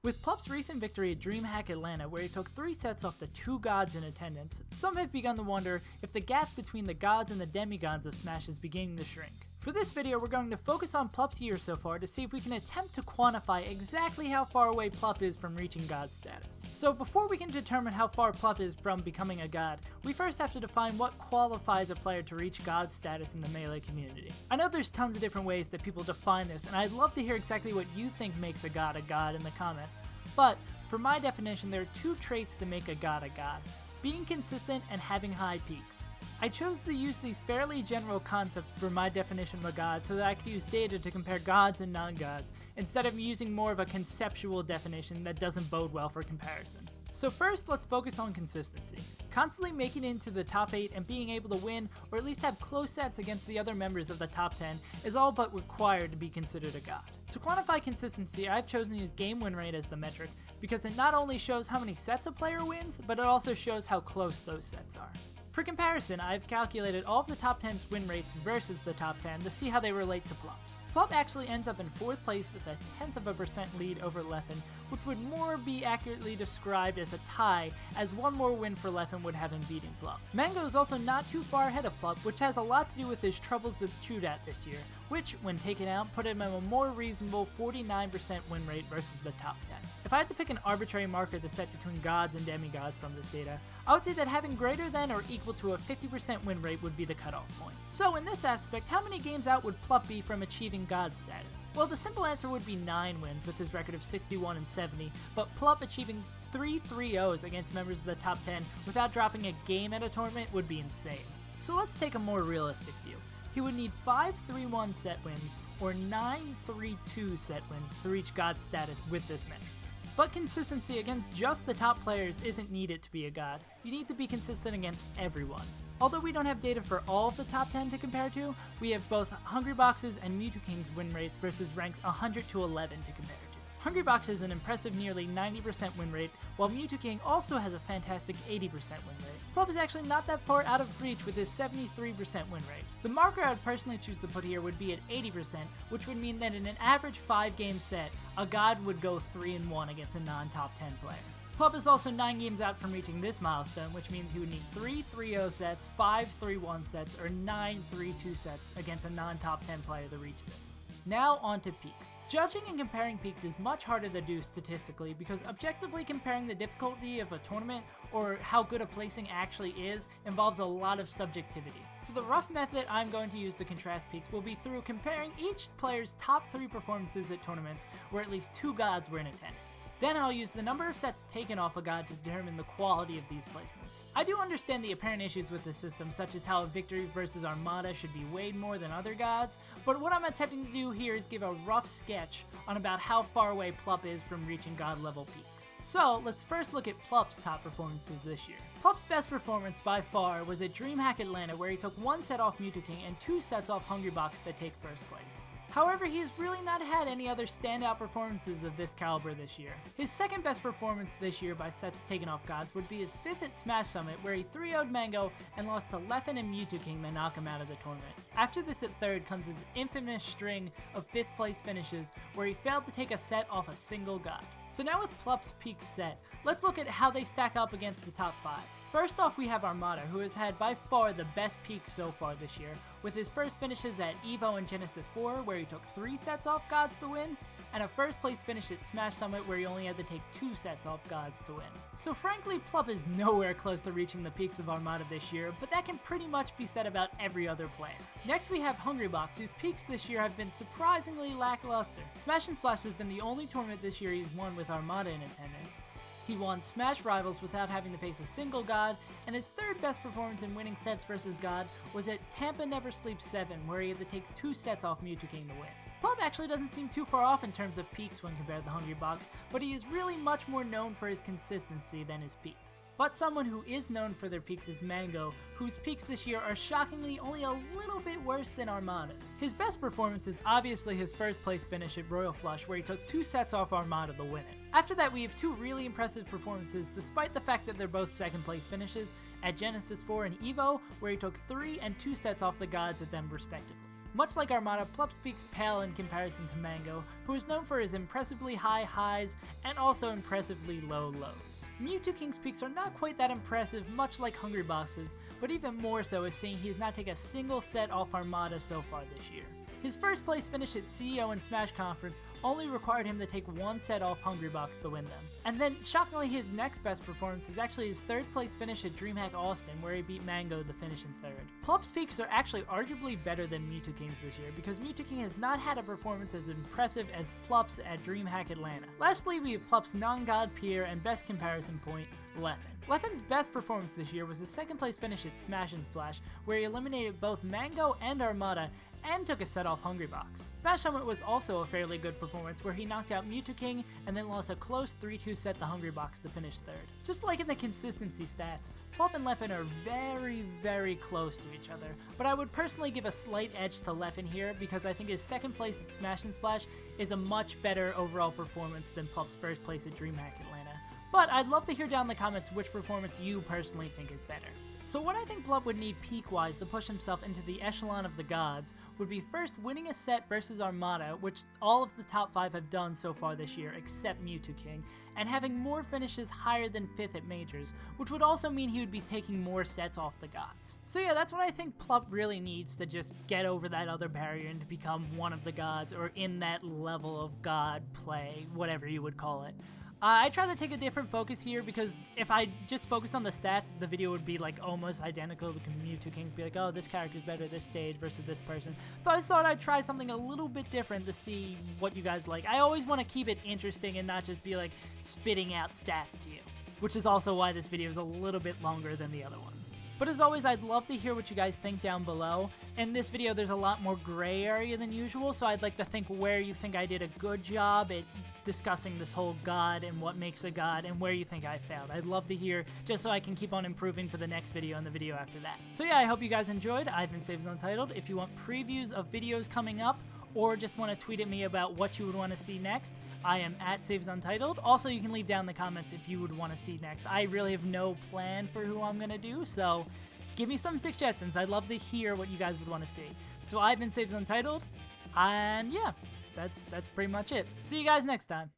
With Plup's recent victory at DreamHack Atlanta, where he took 3 sets off the 2 gods in attendance, some have begun to wonder if the gap between the gods and the demigods of Smash is beginning to shrink. For this video, we're going to focus on Plup's year so far to see if we can attempt to quantify exactly how far away Plup is from reaching god status. So before we can determine how far Plup is from becoming a god, we first have to define what qualifies a player to reach god status in the Melee community. I know there's tons of different ways that people define this, and I'd love to hear exactly what you think makes a god in the comments. But for my definition, there are 2 traits that make a god, being consistent and having high peaks. I chose to use these fairly general concepts for my definition of a god so that I could use data to compare gods and non-gods, instead of using more of a conceptual definition that doesn't bode well for comparison. So first, let's focus on consistency. Constantly making it into the top 8 and being able to win, or at least have close sets against the other members of the top 10, is all but required to be considered a god. To quantify consistency, I've chosen to use game win rate as the metric, because it not only shows how many sets a player wins, but it also shows how close those sets are. For comparison, I've calculated all of the top 10's win rates versus the top 10 to see how they relate to Plup's. Plup actually ends up in 4th place with a 0.1% lead over Leffen, which would more be accurately described as a tie, as one more win for Leffen would have him beating Plup. Mango is also not too far ahead of Plup, which has a lot to do with his troubles with Chudat this year, which, when taken out, put him at a more reasonable 49% win rate versus the top 10. If I had to pick an arbitrary marker to set between gods and demigods from this data, I would say that having greater than or equal to a 50% win rate would be the cutoff point. So in this aspect, how many games out would Plup be from achieving god status? Well, the simple answer would be 9 wins with his record of 61 and 70, but Plup achieving 3 3-0s against members of the top 10 without dropping a game at a tournament would be insane. So let's take a more realistic view. He would need 5 3-1 set wins or 9 3-2 set wins to reach god status with this metric. But consistency against just the top players isn't needed to be a god. You need to be consistent against everyone. Although we don't have data for all of the top 10 to compare to, we have both Hungrybox's and Mewtwo win rates versus ranks 100 to 11 to compare to. Hungrybox has an impressive nearly 90% win rate, while Mewtwo also has a fantastic 80% win rate. Plup is actually not that far out of reach with his 73% win rate. The marker I would personally choose to put here would be at 80%, which would mean that in an average 5-game set, a god would go 3-1 against a non-top 10 player. Plup is also 9 games out from reaching this milestone, which means he would need 3 3-0 sets, 5 3-1 sets, or 9 3-2 sets against a non-top 10 player to reach this. Now on to peaks. Judging and comparing peaks is much harder to do statistically because objectively comparing the difficulty of a tournament or how good a placing actually is involves a lot of subjectivity. So the rough method I'm going to use to contrast peaks will be through comparing each player's top 3 performances at tournaments where at least 2 gods were in attendance. Then I'll use the number of sets taken off a god to determine the quality of these placements. I do understand the apparent issues with the system, such as how a victory versus Armada should be weighed more than other gods, but what I'm attempting to do here is give a rough sketch on about how far away Plup is from reaching god level peaks. So let's first look at Plup's top performances this year. Plup's best performance by far was at DreamHack Atlanta, where he took 1 set off Mewtwo and 2 sets off Hungrybox to take first place. However, he has really not had any other standout performances of this caliber this year. His second best performance this year by sets taken off gods would be his 5th at Smash Summit, where he 3-0'd Mango and lost to Leffen and Mewtwo to knock him out of the tournament. After this at 3rd comes his infamous string of 5th place finishes, where he failed to take a set off a single god. So now with Plup's peak set, let's look at how they stack up against the top 5. First off, we have Armada, who has had by far the best peaks so far this year, with his first finishes at EVO and Genesis 4, where he took 3 sets off gods to win, and a first place finish at Smash Summit, where he only had to take 2 sets off gods to win. So frankly, Plup is nowhere close to reaching the peaks of Armada this year, but that can pretty much be said about every other player. Next we have Hungrybox, whose peaks this year have been surprisingly lackluster. Smash and Splash has been the only tournament this year he's won with Armada in attendance. He won Smash Rivals without having to face a single god, and his 3rd best performance in winning sets versus god was at Tampa Never Sleeps 7, where he had to take 2 sets off Mewtwo to win. Plup actually doesn't seem too far off in terms of peaks when compared to Hungrybox, but he is really much more known for his consistency than his peaks. But someone who is known for their peaks is Mango, whose peaks this year are shockingly only a little bit worse than Armada's. His best performance is obviously his first place finish at Royal Flush, where he took 2 sets off Armada to win it. After that, we have 2 really impressive performances despite the fact that they're both 2nd place finishes at Genesis 4 and EVO, where he took 3 and 2 sets off the gods at them respectively. Much like Armada, Plup's peaks pale in comparison to Mango, who is known for his impressively high highs and also impressively low lows. Mewtwo peaks are not quite that impressive, much like Hungrybox's, but even more so is seeing he has not taken a single set off Armada so far this year. His first place finish at CEO and Smash Conference only required him to take one set off Hungrybox to win them. And then, shockingly, his next best performance is actually his third place finish at DreamHack Austin, where he beat Mango to finish in third. Plup's peaks are actually arguably better than Mewtwo this year, because Mewtwo has not had a performance as impressive as Plup's at DreamHack Atlanta. Lastly, we have Plup's non-god peer and best comparison point, Leffen. Leffen's best performance this year was his second place finish at Smash and Splash, where he eliminated both Mango and Armada, and took a set off Hungrybox. Smash Summit was also a fairly good performance where he knocked out Mewtwo and then lost a close 3-2 set to Hungrybox to finish third. Just like in the consistency stats, Plup and Leffen are very close to each other, but I would personally give a slight edge to Leffen here because I think his second place at Smash and Splash is a much better overall performance than Plup's first place at DreamHack Atlanta. But I'd love to hear down in the comments which performance you personally think is better. So what I think Plup would need peak-wise to push himself into the echelon of the gods would be first winning a set versus Armada, which all of the top 5 have done so far this year except Mewtwo, and having more finishes higher than 5th at Majors, which would also mean he would be taking more sets off the gods. So yeah, that's what I think Plup really needs to just get over that other barrier and to become one of the gods, or in that level of god play, whatever you would call it. I try to take a different focus here because if I just focused on the stats, the video would be like almost identical to Mewtwo be like, oh, this character's better this stage versus this person. So I just thought I'd try something a little bit different to see what you guys like. I always want to keep it interesting and not just be like spitting out stats to you, which is also why this video is a little bit longer than the other ones. But as always, I'd love to hear what you guys think down below. In this video, there's a lot more gray area than usual, so I'd like to think where you think I did a good job at discussing this whole god and what makes a god, and where you think I failed. I'd love to hear, just so I can keep on improving for the next video and the video after that. So yeah, I hope you guys enjoyed. I've been Saves Untitled. If you want previews of videos coming up, or just want to tweet at me about what you would want to see next, I am at Saves Untitled. Also, you can leave down in the comments if you would want to see next. I really have no plan for who I'm going to do, so give me some suggestions. I'd love to hear what you guys would want to see. So I've been Saves Untitled, and yeah, that's pretty much it. See you guys next time.